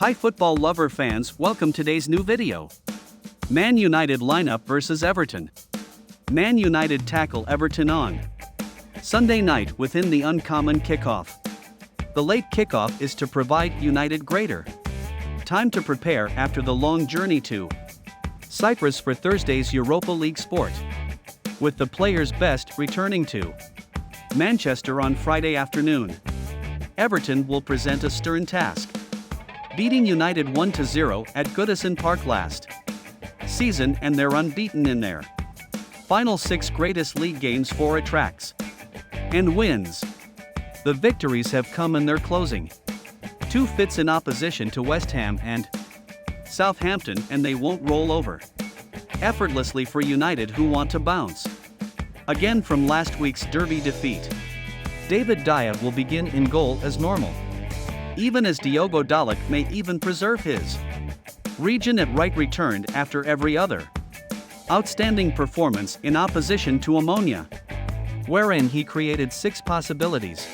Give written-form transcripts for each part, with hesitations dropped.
Hi football lover fans, welcome today's new video. Man United lineup versus Everton. Man United tackle Everton on Sunday night within the uncommon kickoff. The late kickoff is to provide United greater time to prepare after the long journey to Cyprus for Thursday's Europa League sport, with the players' best returning to Manchester on Friday afternoon. Everton will present a stern task, beating United 1-0 at Goodison Park last season, and they're unbeaten in their final 6 greatest league games, 4 attracts and wins. The victories have come in their closing 2 fits in opposition to West Ham and Southampton, and they won't roll over effortlessly for United, who want to bounce again from last week's derby defeat. David Daya will begin in goal as normal, even as Diogo Dalot may even preserve his region at right, returned after every other outstanding performance in opposition to Ammonia, wherein he created 6 possibilities.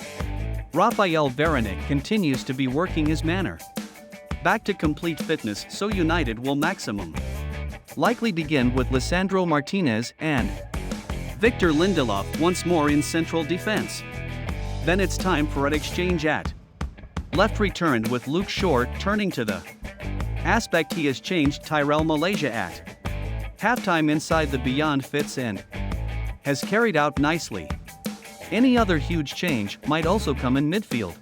Rafael Varane continues to be working his manner back to complete fitness, so United will maximum likely begin with Lisandro Martinez and Victor Lindelof once more in central defense. Then it's time for an exchange at left, returned with Luke Shaw turning to the aspect he has changed Tyrell Malaysia at halftime inside the Beyond fits and has carried out nicely. Any other huge change might also come in midfield.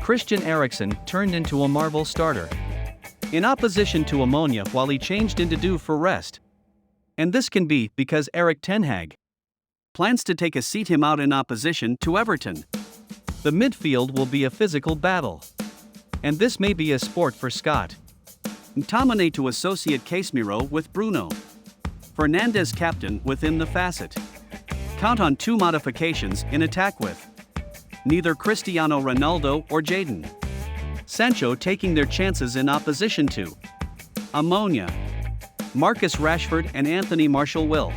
Christian Eriksen turned into a Marvel starter in opposition to Ammonia, while he changed into due for rest. And this can be because Erik ten Hag plans to take a seat him out in opposition to Everton. The midfield will be a physical battle, and this may be a sport for Scott McTominay to associate Casemiro with Bruno Fernandes captain within the facet. Count on 2 modifications in attack, with neither Cristiano Ronaldo or Jadon Sancho taking their chances in opposition to Ammonia. Marcus Rashford and Anthony Martial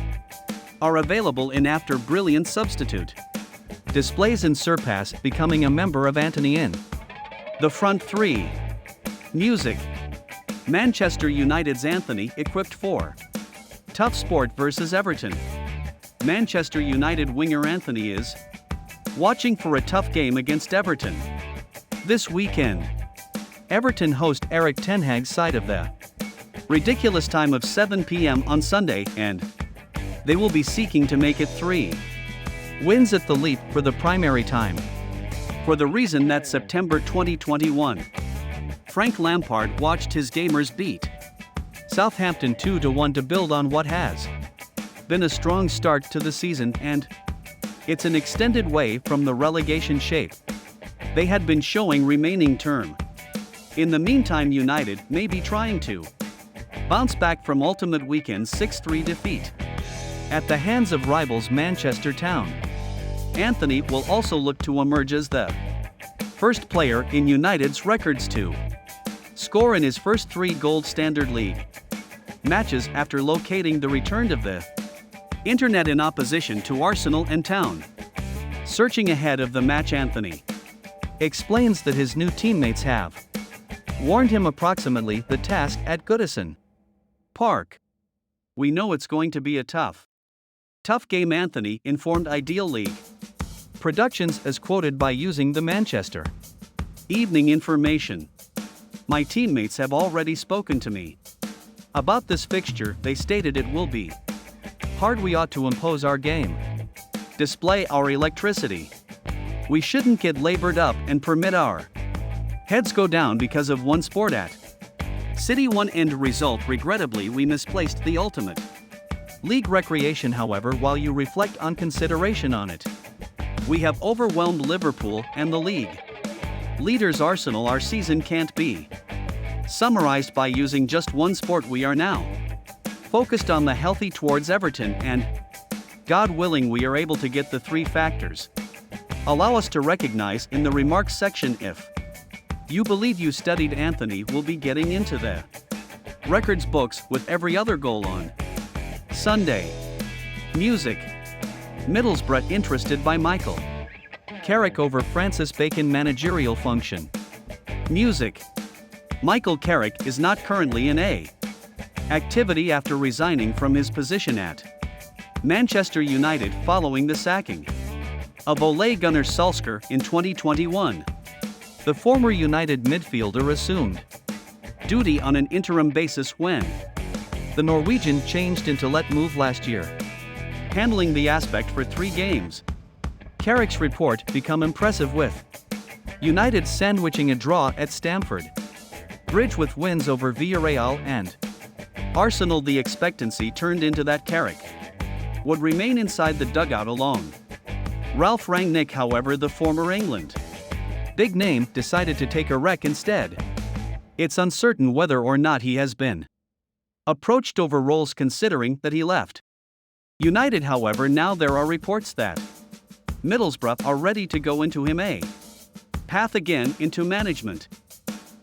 are available in after brilliant substitute displays in surpass, becoming a member of Antony in the front 3. Music. Manchester United's Anthony equipped for tough sport versus Everton. Manchester United winger Anthony is watching for a tough game against Everton this weekend. Everton host Erik ten Hag's side of the ridiculous time of 7 p.m. on Sunday, and they will be seeking to make it 3 wins at the leap for the primary time. For the reason that September 2021, Frank Lampard watched his Gamers beat Southampton 2-1 to build on what has been a strong start to the season, and it's an extended way from the relegation shape they had been showing remaining term. In the meantime, United may be trying to bounce back from ultimate weekend's 6-3 defeat at the hands of rivals Manchester Town. Anthony will also look to emerge as the first player in United's records to score in his first 3 Gold Standard League matches after locating the return of the internet in opposition to Arsenal and Town. Searching ahead of the match, Anthony explains that his new teammates have warned him approximately the task at Goodison Park. "We know it's going to be a tough game," Anthony informed Ideal League Productions, as quoted by using the Manchester Evening Information. "My teammates have already spoken to me about this fixture. They stated it will be hard. We ought to impose our game, display our electricity. We shouldn't get labored up and permit our heads go down because of one sport at City. One end result. Regrettably, we misplaced the ultimate league recreation. However, while you reflect on consideration on it, we have overwhelmed Liverpool and the league leaders Arsenal. Our season can't be summarized by using just one sport. We are now focused on the healthy towards Everton, and God willing, we are able to get the 3 factors allow us to recognize in the remarks section. If you believe you studied, Anthony will be getting into the records books with every other goal on Sunday. Music. Middlesbrough interested by Michael Carrick over Francis Bacon managerial function. Music. Michael Carrick is not currently in activity after resigning from his position at Manchester United following the sacking of Ole Gunnar Solskjaer in 2021. The former United midfielder assumed duty on an interim basis when the Norwegian changed into let move last year, handling the aspect for 3 games. Carrick's report become impressive with United sandwiching a draw at Stamford Bridge with wins over Villarreal and Arsenal. The expectancy turned into that Carrick would remain inside the dugout along Ralph Rangnick. However, the former England big name decided to take a rec instead. It's uncertain whether or not he has been approached over roles considering that he left United. However, now there are reports that Middlesbrough are ready to go into him a path again into management.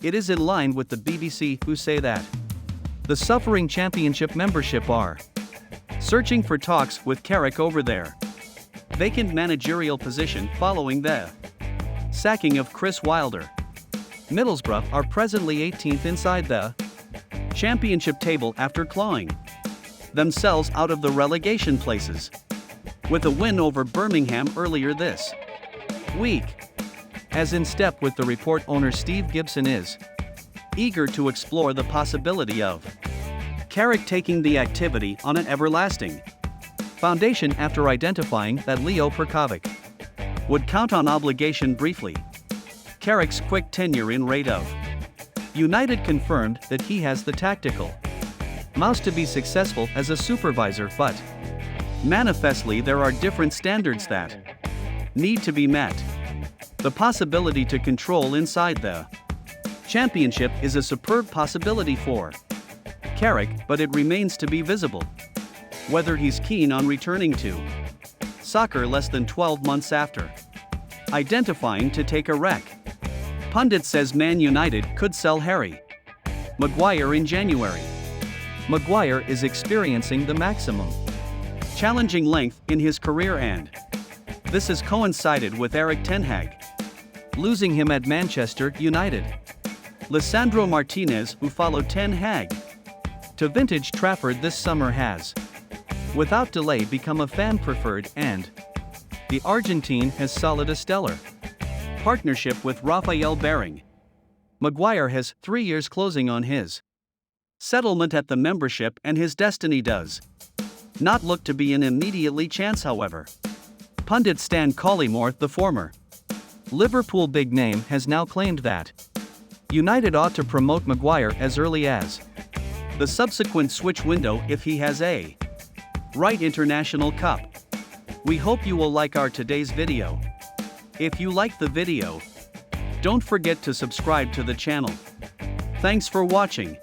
It is in line with the BBC, who say that the suffering Championship membership are searching for talks with Carrick over their vacant managerial position following the sacking of Chris Wilder. Middlesbrough are presently 18th inside the Championship table after clawing themselves out of the relegation places with a win over Birmingham earlier this week. As in step with the report, owner Steve Gibson is eager to explore the possibility of Carrick taking the activity on an everlasting foundation after identifying that Leo Perkovic would count on obligation briefly. Carrick's quick tenure in raid of United confirmed that he has the tactical mouse to be successful as a supervisor, but manifestly there are different standards that need to be met. The possibility to control inside the Championship is a superb possibility for Carrick, but it remains to be visible whether he's keen on returning to soccer less than 12 months after identifying to take a rec. Pundit says Man United could sell Harry Maguire in January. Maguire is experiencing the maximum challenging length in his career, and this has coincided with Erik ten Hag losing him at Manchester United. Lisandro Martinez, who followed ten Hag to vintage Trafford this summer, has without delay become a fan preferred, and the Argentine has solid a stellar partnership with Rafael Barring. Maguire has 3 years closing on his settlement at the membership, and his destiny does not look to be an immediately chance. However, pundit Stan Collymore, the former Liverpool big name, has now claimed that United ought to promote Maguire as early as the subsequent switch window if he has a right international cup. We hope you will like our today's video. If you like the video, don't forget to subscribe to the channel. Thanks for watching.